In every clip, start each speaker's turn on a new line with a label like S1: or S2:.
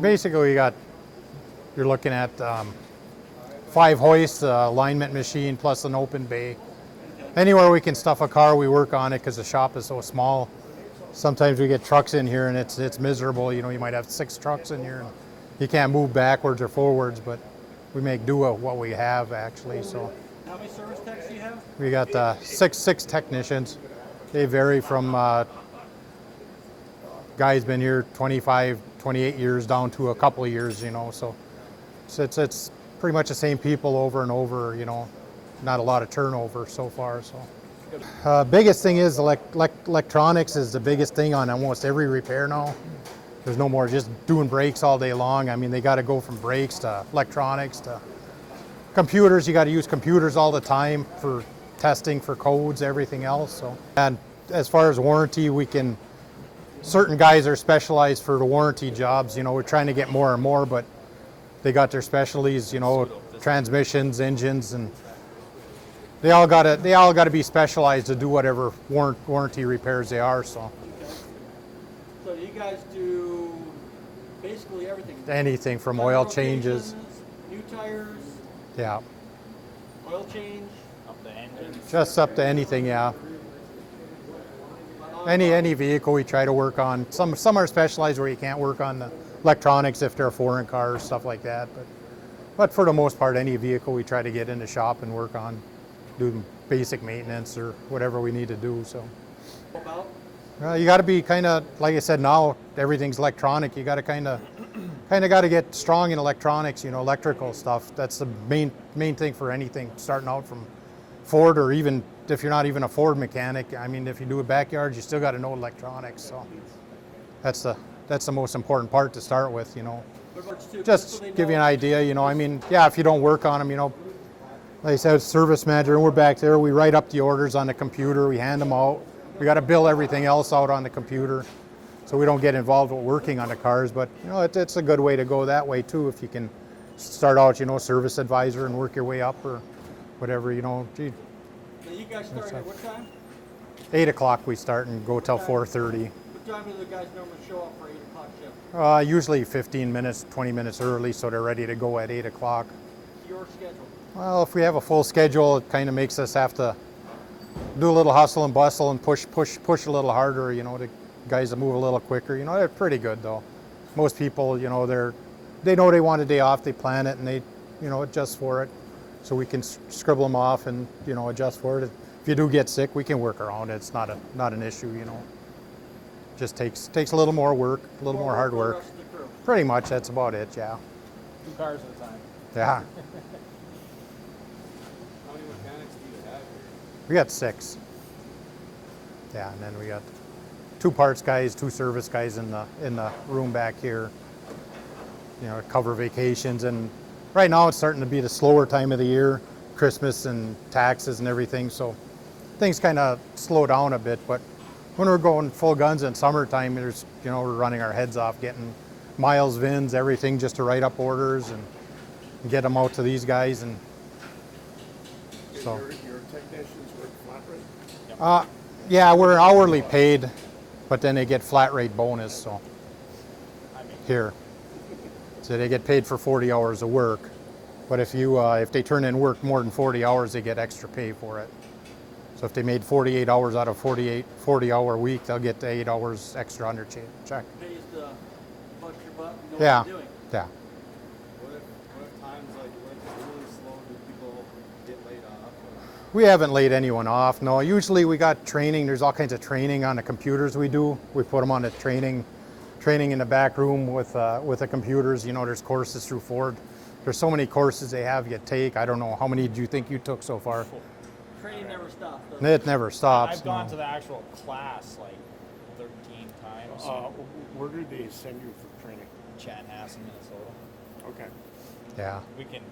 S1: Basically, you're looking at 5 hoists, alignment machine, plus an open bay. Anywhere we can stuff a car, we work on it because the shop is so small. Sometimes we get trucks in here and it's miserable. You know, you might have 6 trucks in here and you can't move backwards or forwards, but we make do with what we have actually. So
S2: How many service techs do you have?
S1: we got six technicians. They vary from guys been here 25, 28 years down to a couple of years, you know. So it's pretty much the same people over and over, you know. Not a lot of turnover so far. So biggest thing is electronics is the biggest thing on almost every repair now. There's no more just doing brakes all day long. I mean, they got to go from brakes to electronics to computers. You got to use computers all the time for testing, for codes, everything else. So, and as far as warranty, certain guys are specialized for the warranty jobs. You know, we're trying to get more and more, but they got their specialties, you know, transmissions, engines, and they all got to be specialized to do whatever warranty repairs they are. So
S2: So you guys do basically everything.
S1: anything from
S2: Tire
S1: oil
S2: rotations,
S1: changes,
S2: new tires,
S1: yeah,
S2: oil change.
S3: Up the engines.
S1: just up to anything, yeah. Any vehicle we try to work on. Some are specialized where you can't work on the electronics if they're foreign cars, stuff like that. But for the most part, any vehicle we try to get in the shop and work on, do basic maintenance or whatever we need to do. So
S2: About
S1: you got to be kind of, like I said, now everything's electronic. You got to kind of got to get strong in electronics, you know, electrical stuff. That's the main thing for anything starting out from Ford, or even if you're not even a Ford mechanic. I mean, if you do a backyard, you still got to know electronics. So that's the most important part to start with, you know. Just give you an idea, you know. I mean, yeah, if you don't work on them, you know, like I said, service manager, and we're back there. We write up the orders on the computer. We hand them out. We got to bill everything else out on the computer, so we don't get involved with working on the cars. But you know, it's a good way to go that way too. If you can start out, you know, service advisor and work your way up or whatever, you know. Gee,
S2: So you guys start at what time?
S1: 8 o'clock we start and go till 4:30.
S2: What time do the guys normally show up for 8 o'clock shift?
S1: Usually 15 minutes, 20 minutes early, so they're ready to go at 8 o'clock.
S2: Your schedule.
S1: Well, if we have a full schedule, it kind of makes us have to do a little hustle and bustle and push a little harder, you know, the guys to move a little quicker. You know, they're pretty good though. Most people, you know, they know they want a day off, they plan it, and they, you know, adjust for it. So we can scribble them off and, you know, adjust for it. If you do get sick, we can work around it. It's not an issue, you know. Just takes a little more work, a little more hard work. Pretty much, that's about it, yeah.
S3: 2 cars at a time.
S1: Yeah.
S4: How many mechanics do you have here?
S1: We got 6. Yeah, and then we got 2 parts guys, 2 service guys in the room back here. You know, cover vacations, and right now it's starting to be the slower time of the year, Christmas and taxes and everything, so things kind of slow down a bit. But when we're going full guns in summertime, there's, you know, we're running our heads off getting miles, VINs, everything, just to write up orders and get them out to these guys. And so
S4: Your technicians work flat rate?
S1: yeah, we're hourly paid, but then they get flat rate bonus. So here, so they get paid for 40 hours of work. But if they turn in work more than 40 hours, they get extra pay for it. So if they made 48 hours out of 40-hour week, they'll get the 8 hours extra on their check.
S2: Pays to bust your butt and know
S1: Yeah,
S2: what you're doing.
S1: yeah.
S4: What if times like when it's really slow, do people get laid off?
S1: We haven't laid anyone off. No, usually we got training. There's all kinds of training on the computers we do. We put them on the training in the back room with the computers. You know, there's courses through Ford. There's so many courses they have you take. I don't know, how many do you think you took so far?
S2: Training never stops. does
S1: It never stops.
S3: I've gone
S1: no.
S3: to the actual class like 13 times.
S4: Where do they send you for training?
S3: Chanhassen, Minnesota.
S4: Okay.
S1: Yeah.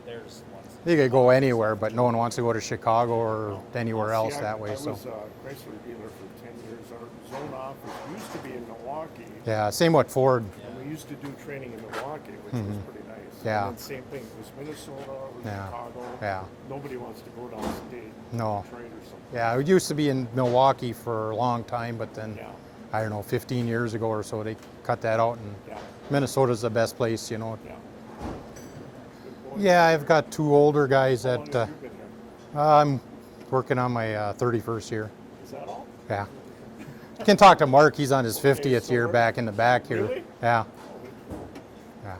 S3: There's ones.
S1: You could go anywhere, but no one wants to go to Chicago or anywhere else
S4: See,
S1: that way.
S4: I
S1: So
S4: was a Chrysler dealer for 10 years. Our zone office used to be in Milwaukee.
S1: yeah, same with Ford.
S4: And we used to do training in Milwaukee, which was pretty nice.
S1: Yeah.
S4: And then same thing. It was Minnesota, it was
S1: Yeah.
S4: Chicago.
S1: Yeah.
S4: Nobody wants to go downstate.
S1: No.
S4: Detroit or something.
S1: Yeah, we used to be in Milwaukee for a long time, but then
S4: Yeah.
S1: I don't know, 15 years ago or so. They cut that out, and
S5: Yeah.
S1: Minnesota's the best place, you know.
S5: Yeah.
S1: Yeah, I've got 2 older guys
S5: How long
S1: that
S5: have you been here?
S1: I'm working on my 31st year.
S5: Is that all?
S1: Yeah. You can talk to Mark. He's on his 50th
S5: so
S1: year
S5: we're-
S1: back in the back here.
S5: Really?
S1: Yeah. Yeah.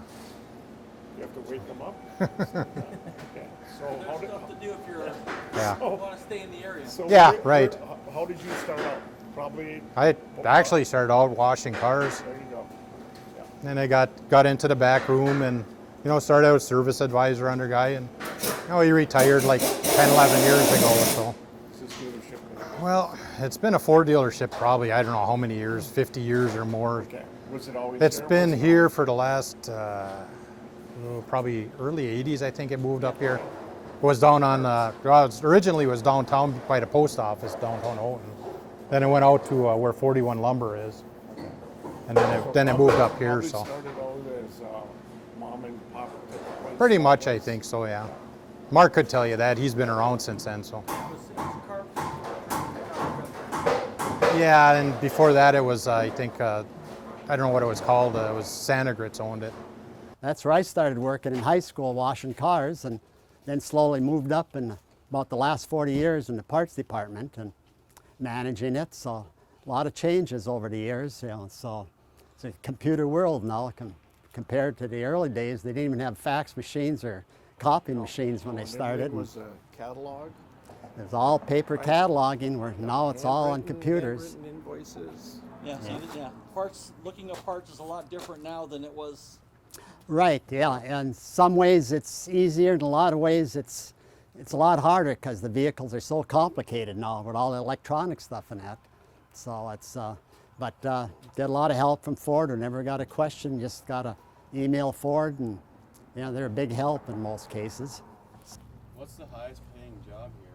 S5: You have to wake them up? Okay. So how did,
S2: Stuff to do if you're
S1: Yeah.
S2: want to stay in the area.
S5: so
S1: Yeah,
S5: where-
S1: right.
S5: How did you start out? Probably,
S1: I actually started out washing cars.
S5: there you go.
S1: Then I got into the back room and, you know, started out as service advisor under guy, and, you know, he retired like 10, 11 years ago or so.
S5: Is this dealership?
S1: Well, it's been a Ford dealership probably, I don't know how many years, 50 years or more.
S5: Okay. Was it always
S1: It's
S5: there?
S1: been
S5: Was it
S1: here for the last, probably early 80s, I think it moved up here. It was down on, well, originally it was downtown by the post office, downtown Houghton. Then it went out to where 41 Lumber is. And then it moved up here,
S5: Probably
S1: so.
S5: started out as mom and pop type of place.
S1: Pretty much, I think so, yeah. Mark could tell you that. He's been around since then, so. Yeah, and before that it was, I think, I don't know what it was called. It was Santa owned it.
S6: That's where I started working in high school, washing cars, and then slowly moved up in about the last 40 years in the parts department and managing it. So a lot of changes over the years, you know. So it's a computer world now compared to the early days. They didn't even have fax machines or copy machines when they started.
S5: It was a catalog.
S6: It was all paper cataloging, where now it's all on computers.
S5: Handwritten invoices.
S2: Yeah, yeah. Parts, looking at parts is a lot different now than it was.
S6: Right, yeah. In some ways it's easier, in a lot of ways it's a lot harder because the vehicles are so complicated now with all the electronic stuff and that. So it's, get a lot of help from Ford. I never got a question, just got to email Ford, and you know, they're a big help in most cases.
S4: What's the highest paying job here?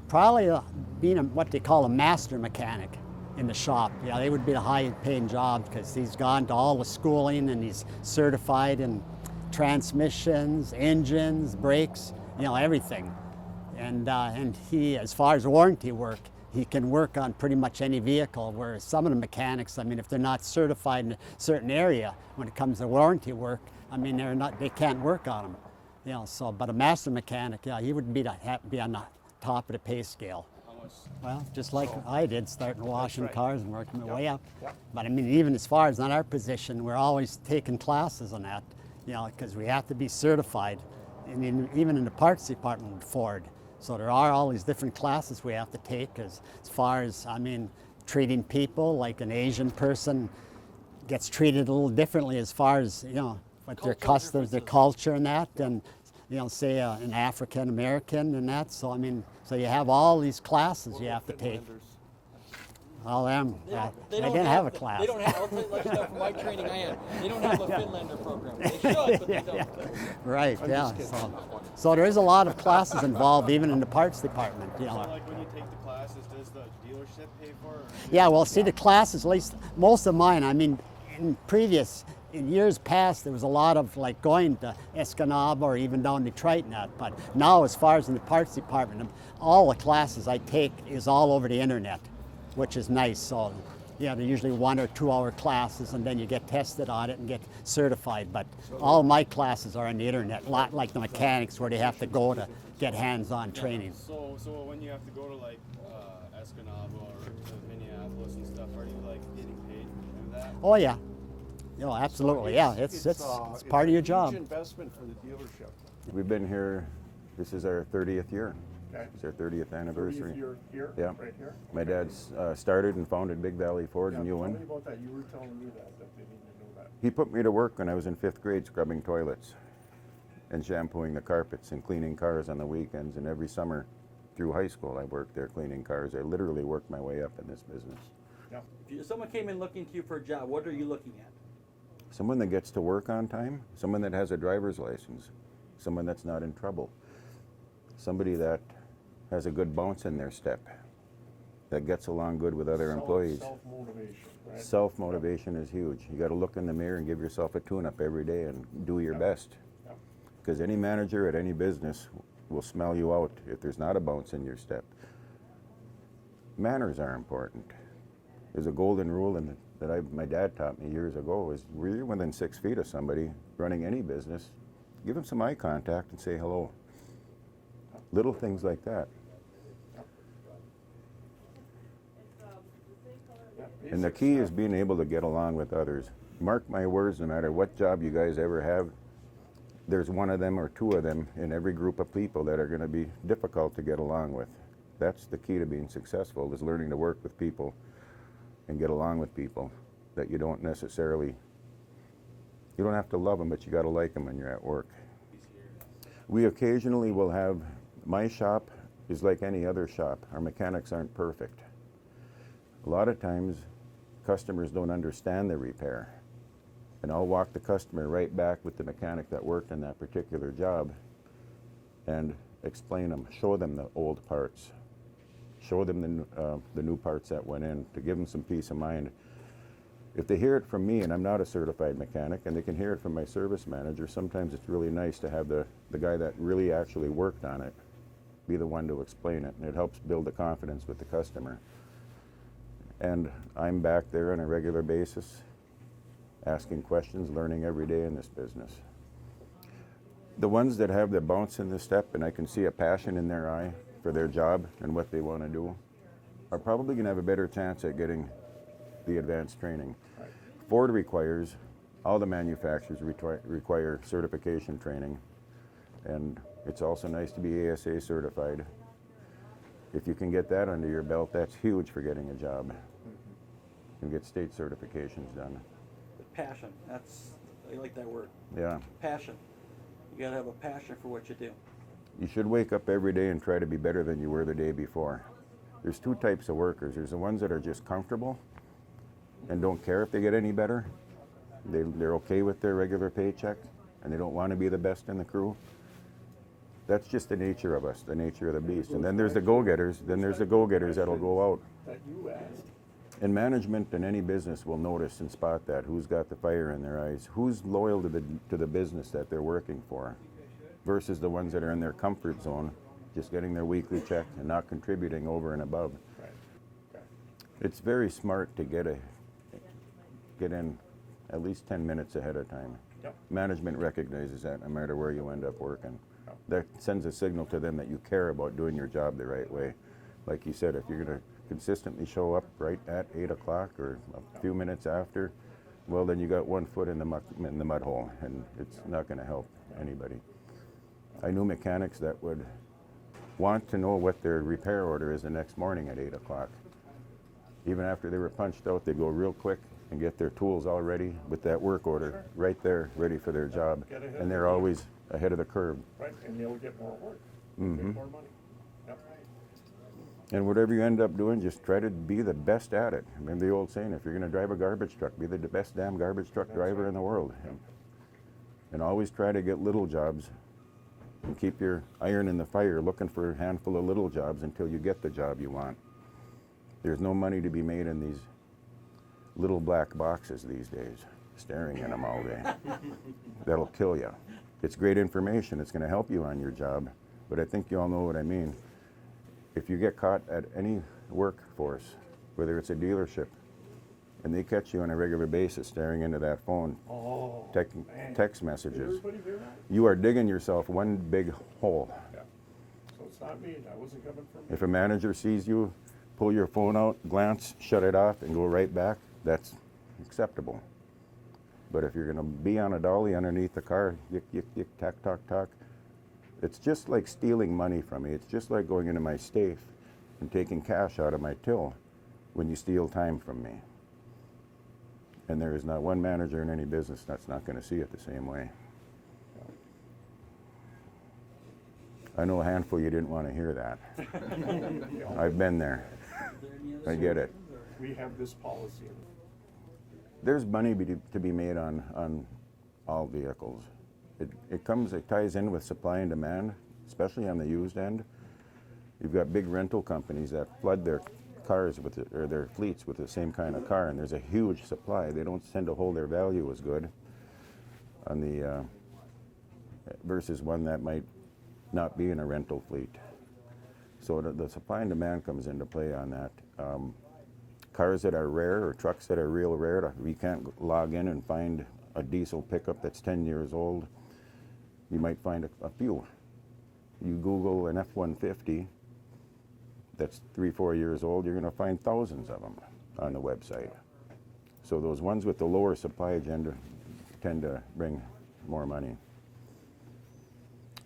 S6: Probably being what they call a master mechanic in the shop. Yeah, they would be the high paying job because he's gone to all the schooling and he's certified in transmissions, engines, brakes, you know, everything. And he, as far as warranty work, he can work on pretty much any vehicle, whereas some of the mechanics, I mean, if they're not certified in a certain area when it comes to warranty work, I mean, they can't work on them. You know, so, but a master mechanic, yeah, he would be on the top of the pay scale. Well, just like I did, starting washing
S5: right.
S6: cars and working my way up.
S5: Yep.
S6: But I mean, even as far as on our position, we're always taking classes on that, you know, because we have to be certified, even in the parts department with Ford. So there are all these different classes we have to take as far as, I mean, treating people like an Asian person gets treated a little differently as far as, you know, what their
S2: Cultural
S6: customs, their
S2: differences.
S6: culture and that, and, you know, say an African American and that. So, I mean, so you have all these classes you have to take. All them, I didn't have a class.
S2: They don't have. I'll tell you, let you know from my training I had. They don't have a Finlander program. They should, but they don't.
S6: Right, yeah. So there is a lot of classes involved, even in the parts department, you
S4: So
S6: know.
S4: like when you take the classes, does the dealership pay for it? Or
S6: Yeah, well, see, the classes, at least most of mine, I mean, in years past, there was a lot of like going to Escanaba or even down Detroit and that. But now, as far as in the parts department, all the classes I take is all over the internet, which is nice. So, yeah, they're usually 1 or 2 hour classes, and then you get tested on it and get certified. But all my classes are on the internet, a lot like the mechanics where they have to go to get hands-on training.
S4: So when you have to go to like Escanaba or to Minneapolis and stuff, are you like getting paid to do that?
S6: Oh yeah, no, absolutely, yeah. It's part of your job.
S5: Huge investment for the dealership.
S7: We've been here, this is our 30th year.
S5: Okay.
S7: It's our 30th anniversary.
S5: 30th year here,
S7: Yeah.
S5: right here.
S7: My dad's started and founded Big Valley Ford
S5: Yeah,
S7: in
S5: tell me
S7: Ewan.
S5: about that. You were telling me that they didn't know that.
S7: He put me to work when I was in 5th grade scrubbing toilets and shampooing the carpets and cleaning cars on the weekends. And every summer through high school, I worked there cleaning cars. I literally worked my way up in this business.
S5: Yeah.
S2: If someone came in looking to you for a job, what are you looking at?
S7: Someone that gets to work on time, someone that has a driver's license, someone that's not in trouble, somebody that has a good bounce in their step, that gets along good with other employees.
S5: Self-motivation, right?
S7: Self-motivation is huge. You got to look in the mirror and give yourself a tune-up every day and do your best.
S5: Yeah.
S7: Because any manager at any business will smell you out if there's not a bounce in your step. Manners are important. There's a golden rule that my dad taught me years ago is when you're within 6 feet of somebody running any business, give them some eye contact and say hello. Little things like that. And the key is being able to get along with others. Mark my words, no matter what job you guys ever have, there's one of them or two of them in every group of people that are going to be difficult to get along with. That's the key to being successful, is learning to work with people and get along with people that you don't necessarily, you don't have to love them, but you got to like them when you're at work. We occasionally will have, my shop is like any other shop. Our mechanics aren't perfect. A lot of times, customers don't understand the repair. And I'll walk the customer right back with the mechanic that worked in that particular job and explain them, show them the old parts, show them the new parts that went in to give them some peace of mind. If they hear it from me, and I'm not a certified mechanic, and they can hear it from my service manager, sometimes it's really nice to have the guy that really actually worked on it be the one to explain it, and it helps build the confidence with the customer. And I'm back there on a regular basis, asking questions, learning every day in this business. The ones that have the bounce in the step, and I can see a passion in their eye for their job and what they want to do, are probably going to have a better chance at getting the advanced training. Ford requires, all the manufacturers require certification training, and it's also nice to be ASA certified. If you can get that under your belt, that's huge for getting a job. You can get state certifications done.
S2: Passion. I like that word.
S7: Yeah.
S2: Passion. You gotta have a passion for what you do.
S7: You should wake up every day and try to be better than you were the day before. There's two types of workers. There's the ones that are just comfortable and don't care if they get any better. They're okay with their regular paycheck and they don't want to be the best in the crew. That's just the nature of us, the nature of the beast. And then there's the go-getters. Then there's the go-getters that'll go out.
S5: That you asked.
S7: And management in any business will notice and spot that, who's got the fire in their eyes, who's loyal to the business that they're working for, versus the ones that are in their comfort zone, just getting their weekly check and not contributing over and above.
S5: Right. Okay.
S7: It's very smart to get in at least 10 minutes ahead of time.
S5: Yep.
S7: Management recognizes that no matter where you end up working.
S5: Yep.
S7: That sends a signal to them that you care about doing your job the right way. Like you said, if you're going to consistently show up right at 8 o'clock or a few minutes after, well, then you got one foot in the mud hole, and it's not going to help anybody. I knew mechanics that would want to know what their repair order is the next morning at 8 o'clock. Even after they were punched out, they'd go real quick and get their tools all ready with that work order right there, ready for their job. And they're always ahead of the curve.
S5: Right, and they'll get more work,
S7: Mhm.
S5: make more money. Yep.
S7: And whatever you end up doing, just try to be the best at it. Remember the old saying, if you're going to drive a garbage truck, be the best damn garbage truck driver in the world. And always try to get little jobs and keep your iron in the fire looking for a handful of little jobs until you get the job you want. There's no money to be made in these little black boxes these days, staring at them all day. That'll kill you. It's great information. It's going to help you on your job, but I think you all know what I mean. If you get caught at any workforce, whether it's a dealership, and they catch you on a regular basis staring into that phone,
S5: Oh, man.
S7: text
S5: Did
S7: messages,
S5: everybody hear that?
S7: you are digging yourself one big hole.
S5: Yeah. So it's not me, that wasn't coming from me.
S7: If a manager sees you, pull your phone out, glance, shut it off, and go right back, that's acceptable. But if you're going to be on a dolly underneath the car, yick, yick, yick, tack, talk, talk, it's just like stealing money from me. It's just like going into my safe and taking cash out of my till when you steal time from me. And there is not one manager in any business that's not going to see it the same way. I know a handful you didn't want to hear that. I've been there. I get it.
S5: We have this policy.
S7: There's money to be made on all vehicles. It ties in with supply and demand, especially on the used end. You've got big rental companies that flood their cars or their fleets with the same kind of car, and there's a huge supply. They don't tend to hold their value as good on the versus one that might not be in a rental fleet. So the supply and demand comes into play on that. Cars that are rare or trucks that are real rare, you can't log in and find a diesel pickup that's 10 years old. You might find a few. You Google an F-150 that's 3-4 years old, you're going to find thousands of them on the website. So those ones with the lower supply agenda tend to bring more money.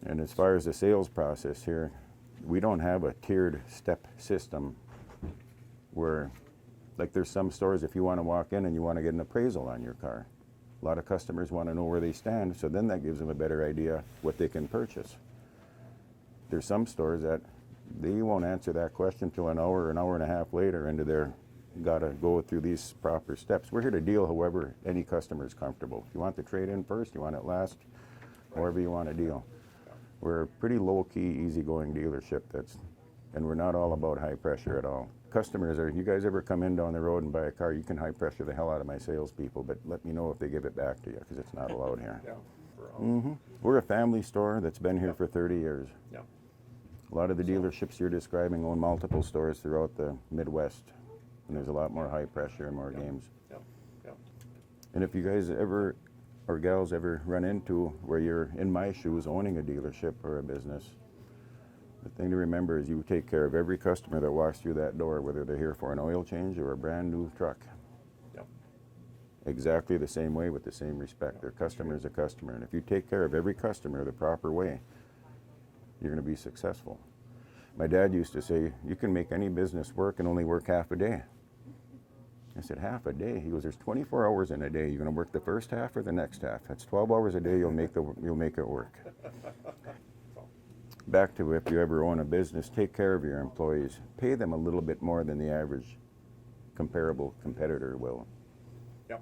S7: And as far as the sales process here, we don't have a tiered step system where, like there's some stores, if you want to walk in and you want to get an appraisal on your car, a lot of customers want to know where they stand, so then that gives them a better idea what they can purchase. There's some stores that they won't answer that question till an hour and a half later into their gotta go through these proper steps. We're here to deal however any customer is comfortable. If you want the trade-in first, you want it last, however you want to deal. We're a pretty low-key, easygoing dealership and we're not all about high pressure at all. Customers are, you guys ever come in down the road and buy a car, you can high pressure the hell out of my salespeople, but let me know if they give it back to you, because it's not allowed here.
S5: Yeah. For,
S7: We're a family store that's been here for 30 years.
S5: yeah.
S7: A lot of the dealerships you're describing own multiple stores throughout the Midwest, and there's a lot more high pressure and more games.
S5: Yeah. Yeah.
S7: And if you guys ever, or gals ever run into where you're in my shoes owning a dealership or a business, the thing to remember is you take care of every customer that walks through that door, whether they're here for an oil change or a brand new truck.
S5: Yeah.
S7: Exactly the same way with the same respect. Their customer is a customer. And if you take care of every customer the proper way, you're going to be successful. My dad used to say, you can make any business work and only work half a day. I said, half a day? He goes, there's 24 hours in a day. You're going to work the first half or the next half? That's 12 hours a day, you'll make it work. Back to if you ever own a business, take care of your employees. Pay them a little bit more than the average comparable competitor will.
S5: Yeah.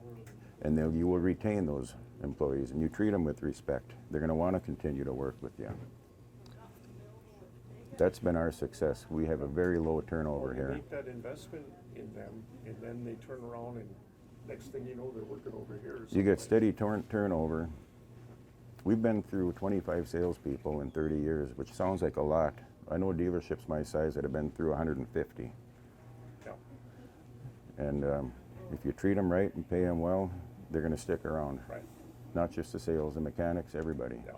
S7: And you will retain those employees, and you treat them with respect. They're going to want to continue to work with you. That's been our success. We have a very low turnover
S5: You
S7: here.
S5: make that investment in them, and then they turn around, and next thing you know, they're working over here.
S7: You get
S5: someplace.
S7: steady turnover. We've been through 25 salespeople in 30 years, which sounds like a lot. I know dealerships my size that have been through 150.
S5: Yeah.
S7: And if you treat them right and pay them well, they're going to stick around.
S5: Right.
S7: Not just the sales, the mechanics, everybody.
S5: Yeah.